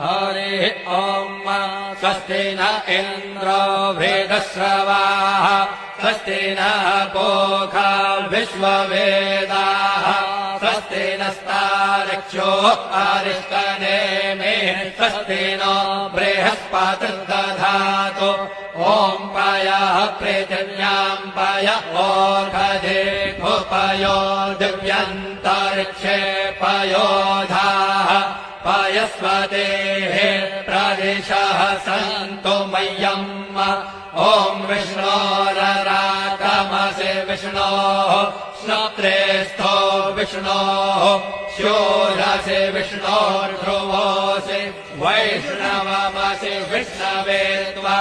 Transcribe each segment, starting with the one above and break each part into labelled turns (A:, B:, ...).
A: हरिः ॐ स्वस्ति न इन्द्रो वृद्धश्रवाः स्वस्ति नः पूषा विश्ववेदाः स्वस्ति नस्तार्क्ष्यो अरिष्टनेमिः स्वस्ति नो बृहस्पतिर्दधातु ॐ पयः पृथिव्याम् पय ओषधेऽपयो दिव्यन्तरिक्षे पयोधाः पयस्वतेः प्रदिशः सन्तु मह्यम् ॐ विष्णोरराकमसि विष्णोः श्रोत्रेस्थो विष्णोः शूरसि विष्णोर्ध्रुवोऽसि वैष्णवमसि विष्णवे त्वा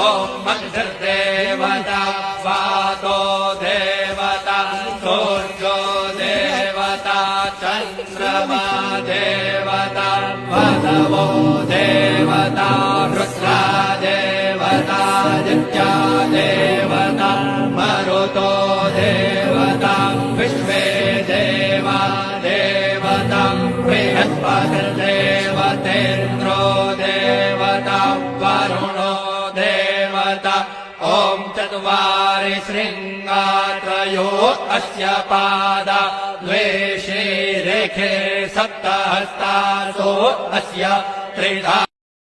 A: ॐ मन्दिर्देवता वातो देवता सूर्यो देवता चन्द्रमा देवता वसवो देवता रुद्रा देवता दित्या देवता मरुतो देवता विश्वे देवा देवता बृहस्पतिर्देवतेन्द्रो देवता वरुणो देवता ॐ चत्वारि शृङ्गात्रयो अस्य पादा द्वे शीरेखे सप्तहस्तासो अस्य त्रिधा